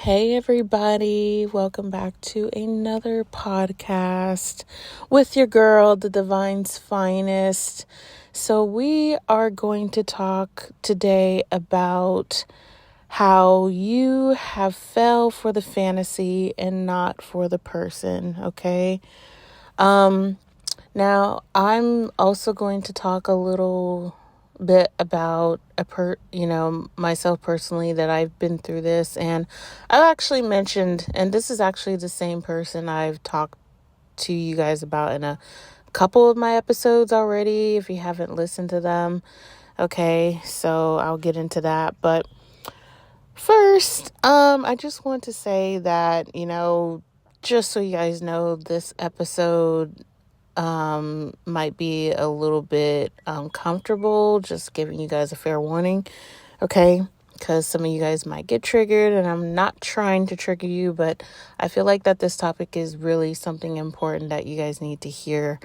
Hey everybody, welcome back to another podcast with your girl, the Divine's Finest. So we are going to talk today about how you have fell for the fantasy and not for the person, okay? Now I'm also going to talk a little bit about myself personally, that I've been through this, and I've actually mentioned, and this is actually the same person I've talked to you guys about in a couple of my episodes already, if you haven't listened to them. Okay, so I'll get into that, but first, I just want to say that, just so you guys know, this episode might be a little bit uncomfortable, just giving you guys a fair warning, okay? Because some of you guys might get triggered, and I'm not trying to trigger you, but I feel like that this topic is really something important that you guys need to hear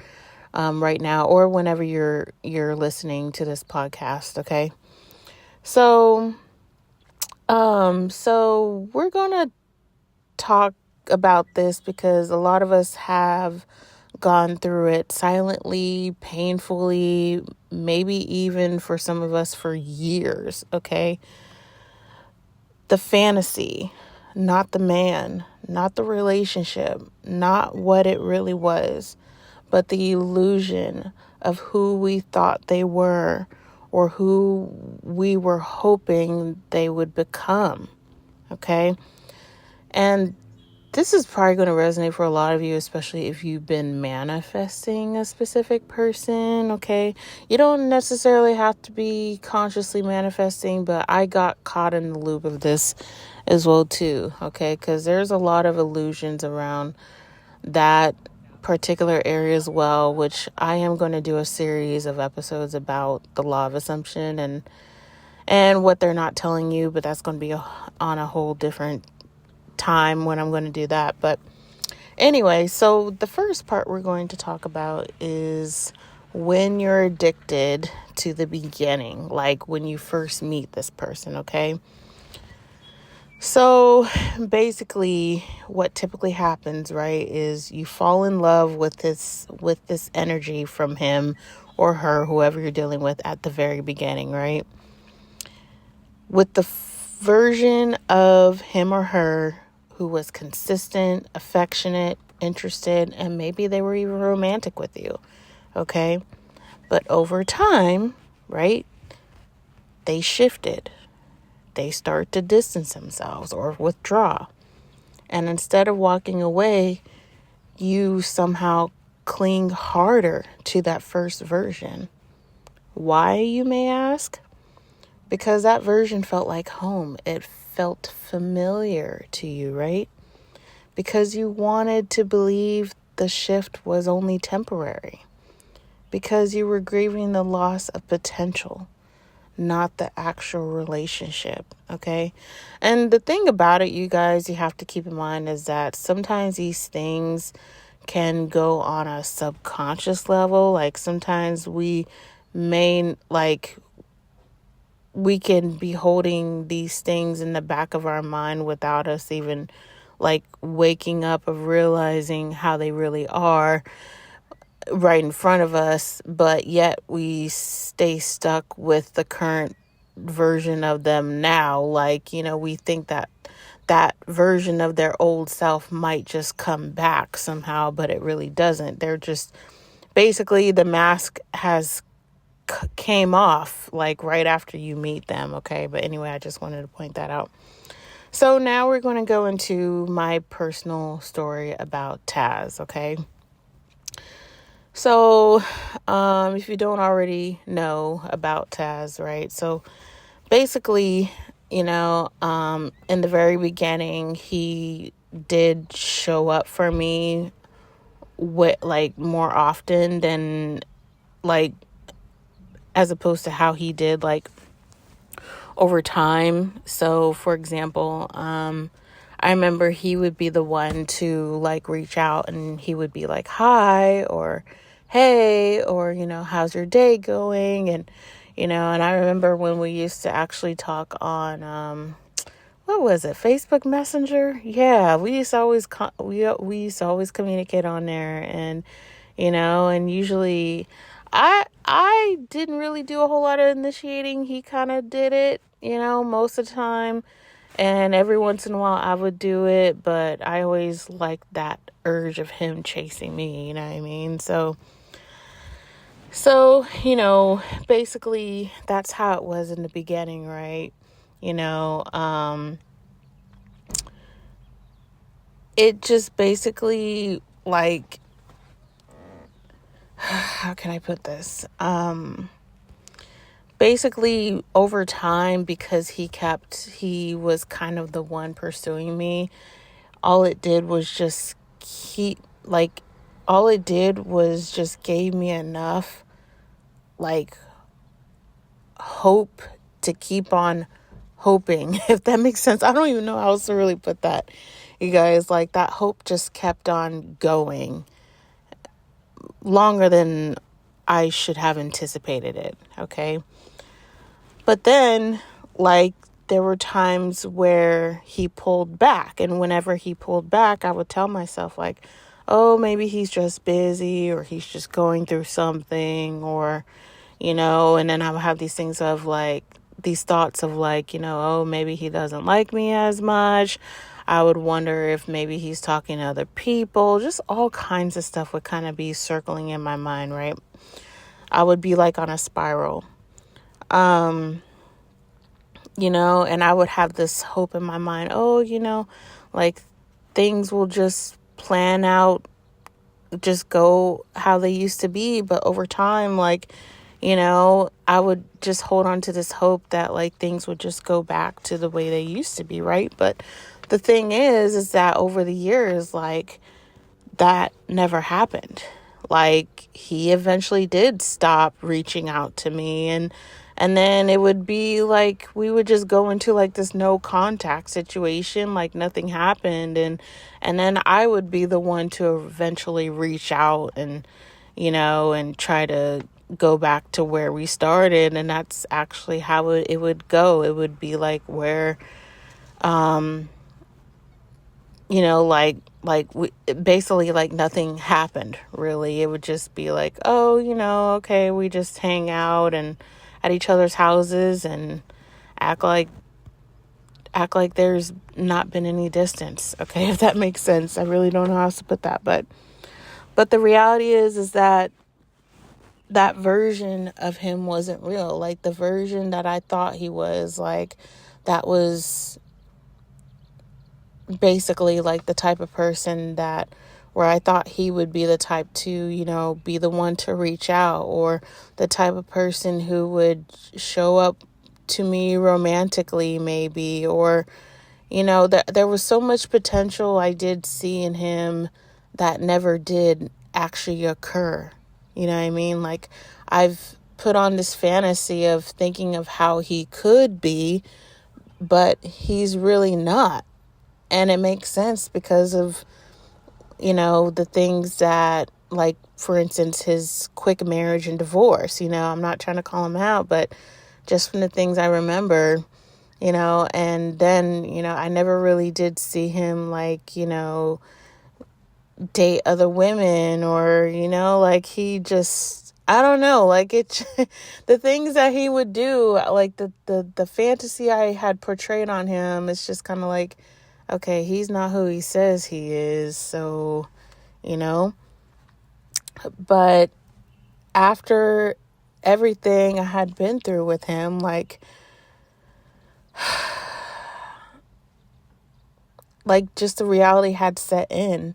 right now, or whenever you're listening to this podcast, okay? So we're gonna talk about this because a lot of us have gone through it silently, painfully, maybe even for some of us for years, okay? The fantasy, not the man, not the relationship, not what it really was, but the illusion of who we thought they were or who we were hoping they would become, okay? And this is probably going to resonate for a lot of you, especially if you've been manifesting a specific person, okay? You don't necessarily have to be consciously manifesting, but I got caught in the loop of this as well too, okay? Because there's a lot of illusions around that particular area as well, which I am going to do a series of episodes about the law of assumption and what they're not telling you, but that's going to be on a whole different time when I'm going to do that. But anyway, so the first part we're going to talk about is when you're addicted to the beginning, like when you first meet this person, okay? So basically what typically happens, right, is you fall in love with this energy from him or her, whoever you're dealing with at the very beginning, right? With the version of him or her who was consistent, affectionate, interested, and maybe they were even romantic with you, okay? But over time, right, they shifted. They start to distance themselves or withdraw. And instead of walking away, you somehow cling harder to that first version. Why, you may ask? Because that version felt like home. It felt familiar to you, right? Because you wanted to believe the shift was only temporary. Because you were grieving the loss of potential, not the actual relationship, okay? And the thing about it, you guys, you have to keep in mind is that sometimes these things can go on a subconscious level. Like sometimes we can be holding these things in the back of our mind without us even like waking up of realizing how they really are right in front of us, but yet we stay stuck with the current version of them now. Like, we think that version of their old self might just come back somehow, but it really doesn't. They're just basically the mask has came off like right after you meet them, okay? But anyway, I just wanted to point that out. So now we're going to go into my personal story about Taz, okay? So, if you don't already know about Taz, right? So basically, in the very beginning, he did show up for me with like more often than like, as opposed to how he did like over time. So for example, I remember he would be the one to like reach out, and he would be like, hi, or hey, or, how's your day going? And I remember when we used to actually talk on, what was it? Facebook Messenger? Yeah, we used to always we used to always communicate on there, and and usually I didn't really do a whole lot of initiating. He kind of did it, most of the time, and every once in a while I would do it, but I always liked that urge of him chasing me, you know what I mean? So, basically that's how it was in the beginning, right? You know, it just basically, like, how can I put this? Basically over time, because he was kind of the one pursuing me, all it did was just gave me enough, like, hope to keep on hoping, if that makes sense. I don't even know how else to really put that, you guys. Like, that hope just kept on going longer than I should have anticipated it, okay? But then, like, there were times where he pulled back, and whenever he pulled back, I would tell myself, like, oh, maybe he's just busy, or he's just going through something, or, and then I would have these things of, like, these thoughts of, like, oh, maybe he doesn't like me as much. I would wonder if maybe he's talking to other people. Just all kinds of stuff would kind of be circling in my mind, right? I would be like on a spiral. And I would have this hope in my mind, oh, like, things will just plan out, just go how they used to be. But over time, like, I would just hold on to this hope that, like, things would just go back to the way they used to be, right? But the thing is that over the years, like, that never happened. Like, he eventually did stop reaching out to me, and then it would be like we would just go into, like, this no contact situation, like nothing happened, and then I would be the one to eventually reach out and and try to go back to where we started. And that's actually how it would go. It would be like where basically, like, nothing happened, really. It would just be like, oh, okay, we just hang out and at each other's houses and act like there's not been any distance. Okay, if that makes sense. I really don't know how else to put that, but the reality is that version of him wasn't real. Like, the version that I thought he was, like, that was basically, like, the type of person that where I thought he would be the type to, be the one to reach out, or the type of person who would show up to me romantically, maybe, or, there was so much potential I did see in him that never did actually occur. You know what I mean? Like, I've put on this fantasy of thinking of how he could be, but he's really not. And it makes sense because of, the things that, like, for instance, his quick marriage and divorce. I'm not trying to call him out, but just from the things I remember, and then, I never really did see him, like, date other women, or, like, he just, I don't know, like, it, the things that he would do, like, the fantasy I had portrayed on him, it's just kind of like, okay, he's not who he says he is. So, but after everything I had been through with him, like just the reality had set in,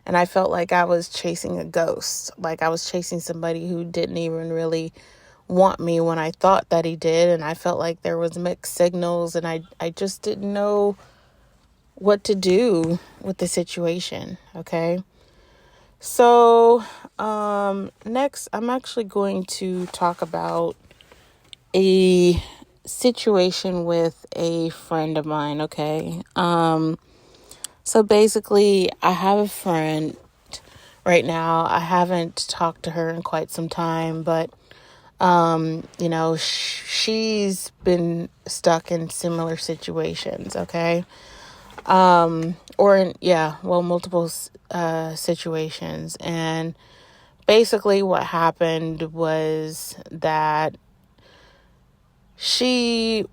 and I felt like I was chasing a ghost. Like, I was chasing somebody who didn't even really want me when I thought that he did. And I felt like there was mixed signals, and I just didn't know what to do with the situation. Okay. So, next I'm actually going to talk about a situation with a friend of mine. Okay. So basically, I have a friend right now. I haven't talked to her in quite some time, but she's been stuck in similar situations, okay? Multiple situations. And basically what happened was that she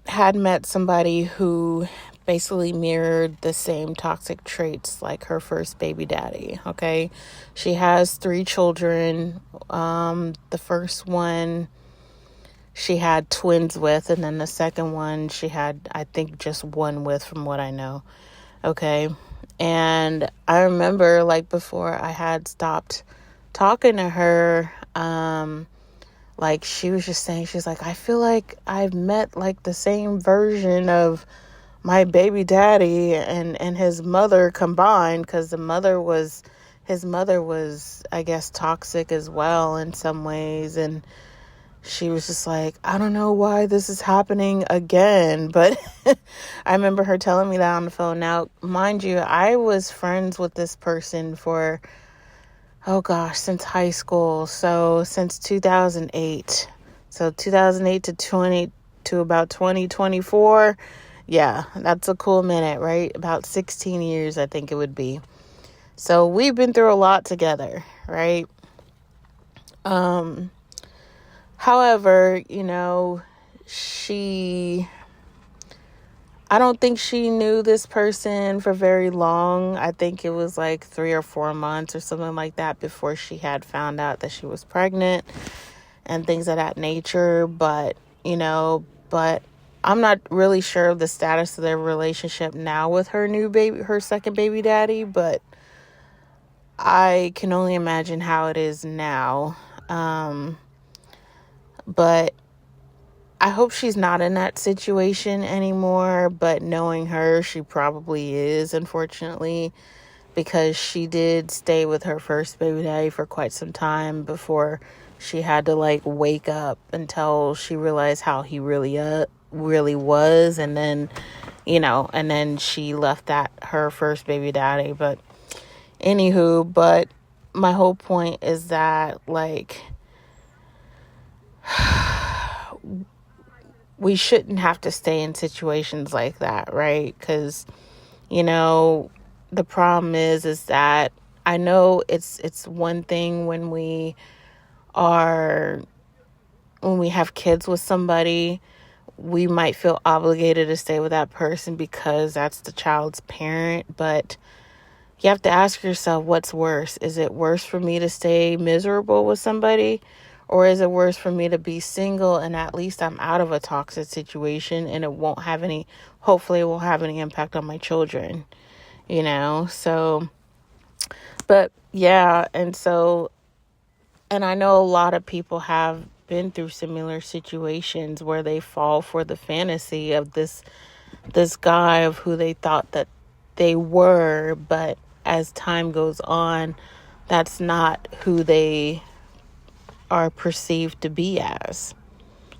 had met somebody who basically mirrored the same toxic traits like her first baby daddy, okay? She has 3 children. The first one she had twins with, and then the second one she had, I think, just one with, from what I know, okay? And I remember, like, before I had stopped talking to her, like, she was just saying, she's like, I feel like I've met, like, the same version of my baby daddy and his mother combined, because his mother was, I guess, toxic as well in some ways. And she was just like, I don't know why this is happening again. But I remember her telling me that on the phone. Now, mind you, I was friends with this person for, oh gosh, since high school. So since 2008. So 2008 to about 2024. Yeah, that's a cool minute, right? About 16 years, I think it would be. So we've been through a lot together, right? However, I don't think she knew this person for very long. I think it was like 3 or 4 months or something like that before she had found out that she was pregnant and things of that nature. But I'm not really sure of the status of their relationship now with her second baby daddy, but I can only imagine how it is now. But I hope she's not in that situation anymore, but knowing her, she probably is, unfortunately, because she did stay with her first baby daddy for quite some time before she had to, like, wake up until she realized how he really was. And then, she left her first baby daddy. But anywho, but my whole point is that, like, we shouldn't have to stay in situations like that, right? Because, the problem is that I know it's one thing when we have kids with somebody, we might feel obligated to stay with that person because that's the child's parent. But you have to ask yourself, what's worse? Is it worse for me to stay miserable with somebody? Or is it worse for me to be single and at least I'm out of a toxic situation and hopefully it won't have any impact on my children, So, but yeah, and I know a lot of people have been through similar situations where they fall for the fantasy of this guy of who they thought that they were, but as time goes on, that's not who they are perceived to be as.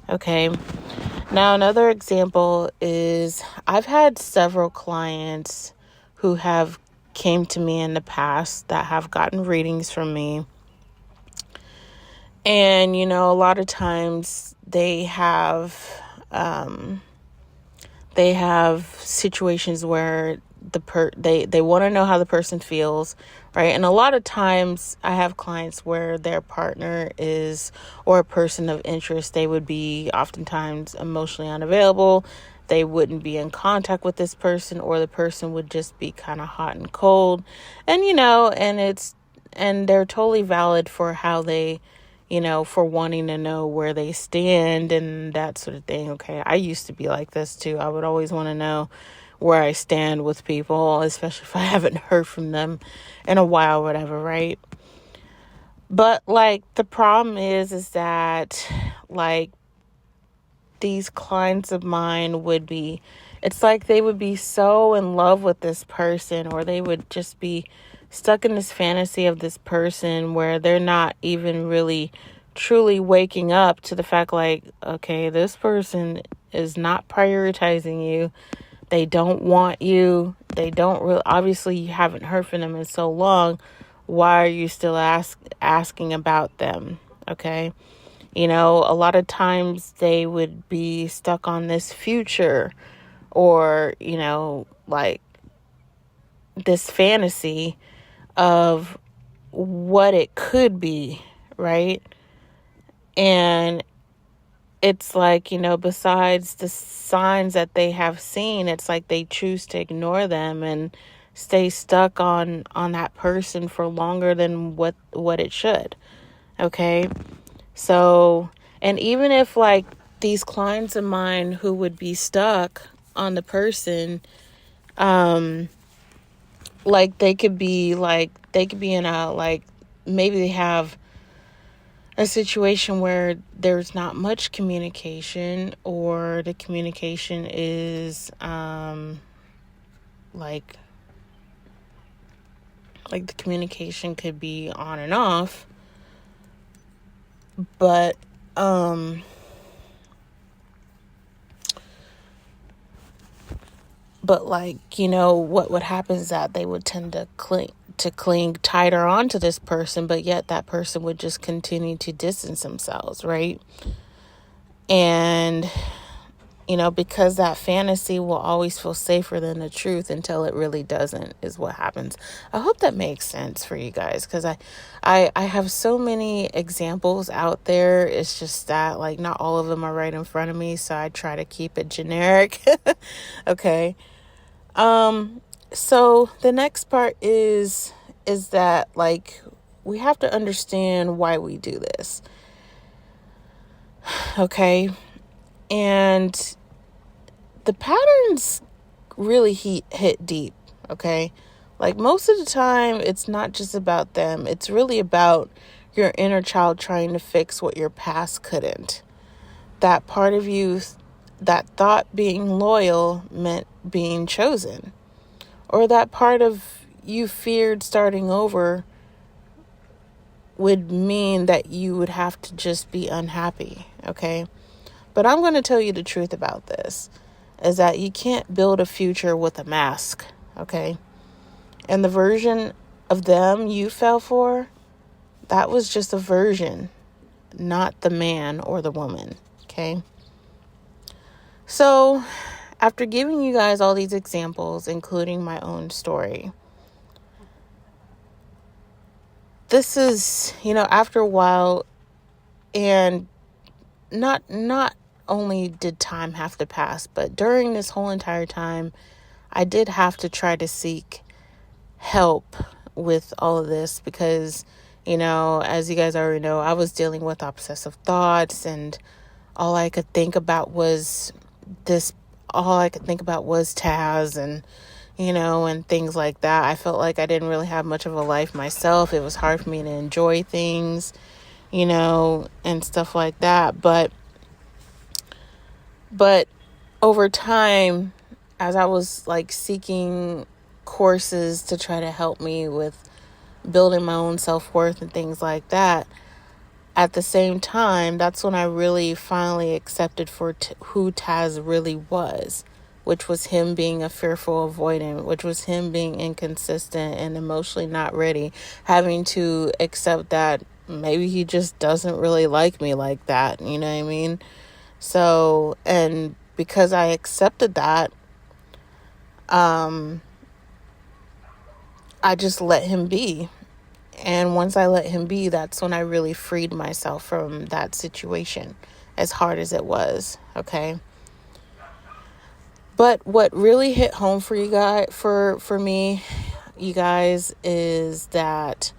Okay. Now, another example is I've had several clients who have came to me in the past that have gotten readings from me. And, a lot of times they have situations where they want to know how the person feels, right? And a lot of times I have clients where their partner or a person of interest, they would be oftentimes emotionally unavailable. They wouldn't be in contact with this person, or the person would just be kind of hot and cold. And, and they're totally valid for how they, for wanting to know where they stand and that sort of thing. Okay. I used to be like this too. I would always want to know where I stand with people, especially if I haven't heard from them in a while, whatever, right? But, like, the problem is that, like, these clients of mine it's like they would be so in love with this person, or they would just be stuck in this fantasy of this person where they're not even really truly waking up to the fact, like, okay, this person is not prioritizing you. They don't want you. They don't really, obviously you haven't heard from them in so long. Why are you still asking about them? Okay. A lot of times they would be stuck on this future or, like this fantasy of what it could be, right? And it's like, besides the signs that they have seen, it's like they choose to ignore them and stay stuck on that person for longer than what it should. Okay? So, and even if like these clients of mine who would be stuck on the person, like they could be in a, like, maybe they have a situation where there's not much communication, or the communication is like the communication could be on and off, but like, what would happen is that they would tend to cling tighter onto this person, but yet that person would just continue to distance themselves, right? And because that fantasy will always feel safer than the truth until it really doesn't, is what happens. I hope that makes sense for you guys, because I have so many examples out there. It's just that, like, not all of them are right in front of me, so I try to keep it generic. Okay. So the next part is that, like, we have to understand why we do this. Okay. And the patterns really hit deep. Okay. Like, most of the time, it's not just about them. It's really about your inner child trying to fix what your past couldn't. That part of you that thought being loyal meant being chosen. Or that part of you feared starting over would mean that you would have to just be unhappy, okay? But I'm going to tell you the truth about this, is that you can't build a future with a mask, okay? And the version of them you fell for, that was just a version, not the man or the woman, okay? So, after giving you guys all these examples, including my own story, this is, after a while, and not only did time have to pass, but during this whole entire time, I did have to try to seek help with all of this because, as you guys already know, I was dealing with obsessive thoughts, and all I could think about was Taz and, and things like that. I felt like I didn't really have much of a life myself. It was hard for me to enjoy things, and stuff like that. But over time, as I was like seeking courses to try to help me with building my own self-worth and things like that, at the same time, that's when I really finally accepted for who Taz really was, which was him being a fearful avoidant, which was him being inconsistent and emotionally not ready, having to accept that maybe he just doesn't really like me like that, you know what I mean? So, and because I accepted that, I just let him be. And once I let him be, that's when I really freed myself from that situation, as hard as it was, okay? But what really hit home for you guys, for me, you guys, is that,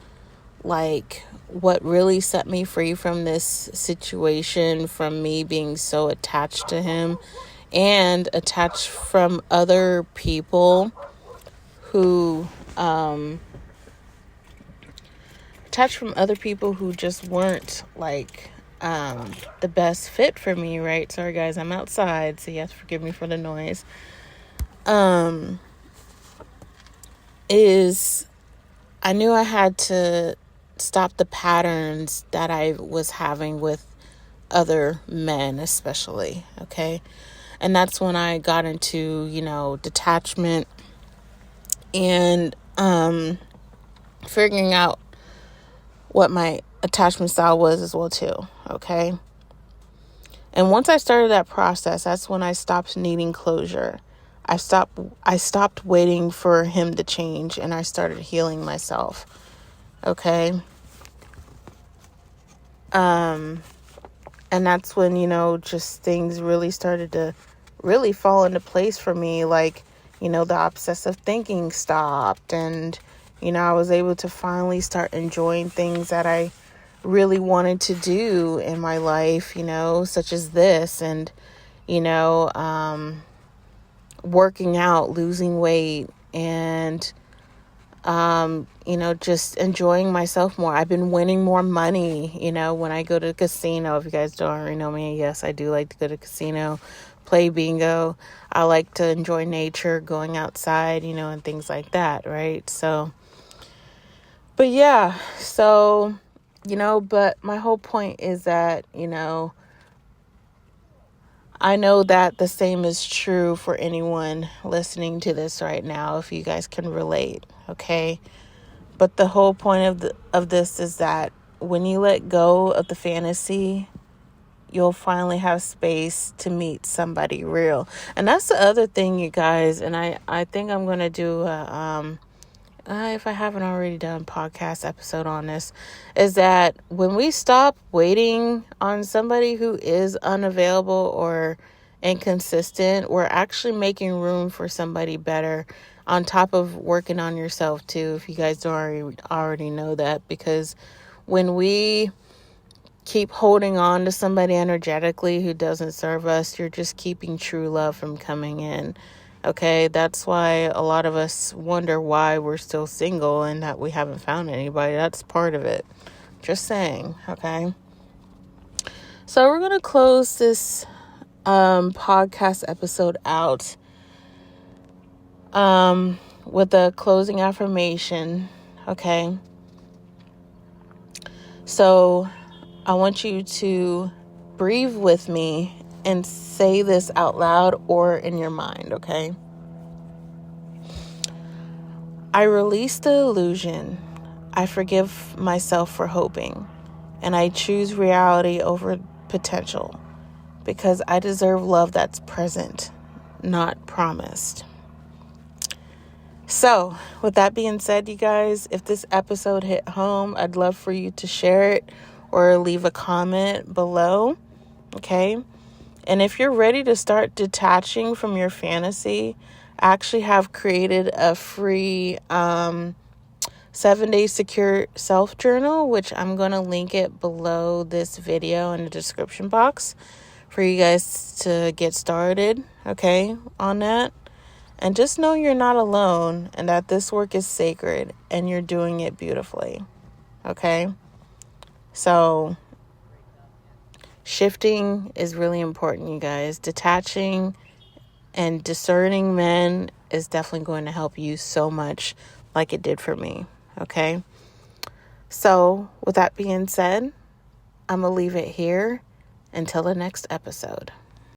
like, what really set me free from this situation, from me being so attached to him and attached from other people who just weren't like the best fit for me, right? Sorry guys, I'm outside, so you have to forgive me for the noise. Is I knew I had to stop the patterns that I was having with other men, especially, okay? And that's when I got into, detachment and figuring out what my attachment style was as well too, okay? And once I started that process, that's when I stopped needing closure. I stopped waiting for him to change, and I started healing myself, okay? And that's when, just things really started to really fall into place for me. Like, the obsessive thinking stopped, and, I was able to finally start enjoying things that I really wanted to do in my life, such as this, and, working out, losing weight, and, just enjoying myself more. I've been winning more money, when I go to the casino. If you guys don't already know me, yes, I do like to go to the casino, play bingo. I like to enjoy nature, going outside, and things like that, right? So, but yeah, so, but my whole point is that, I know that the same is true for anyone listening to this right now, if you guys can relate, okay? But the whole point of this is that when you let go of the fantasy, you'll finally have space to meet somebody real. And that's the other thing, you guys, and I think I'm going to do if I haven't already done a podcast episode on this, is that when we stop waiting on somebody who is unavailable or inconsistent, we're actually making room for somebody better, on top of working on yourself too, if you guys don't already know that. Because when we keep holding on to somebody energetically who doesn't serve us, you're just keeping true love from coming in. Okay, that's why a lot of us wonder why we're still single and that we haven't found anybody. That's part of it. Just saying, okay? So we're going to close this podcast episode out with a closing affirmation, okay? So I want you to breathe with me and say this out loud or in your mind, okay? I release the illusion. I forgive myself for hoping. And I choose reality over potential, because I deserve love that's present, not promised. So, with that being said, you guys, if this episode hit home, I'd love for you to share it or leave a comment below, okay? And if you're ready to start detaching from your fantasy, I actually have created a free 7-day secure self journal, which I'm going to link it below this video in the description box for you guys to get started, okay, on that. And just know you're not alone, and that this work is sacred and you're doing it beautifully, okay? So shifting is really important, you guys. Detaching and discerning men is definitely going to help you so much, like it did for me, okay? So with that being said, I'm going to leave it here until the next episode.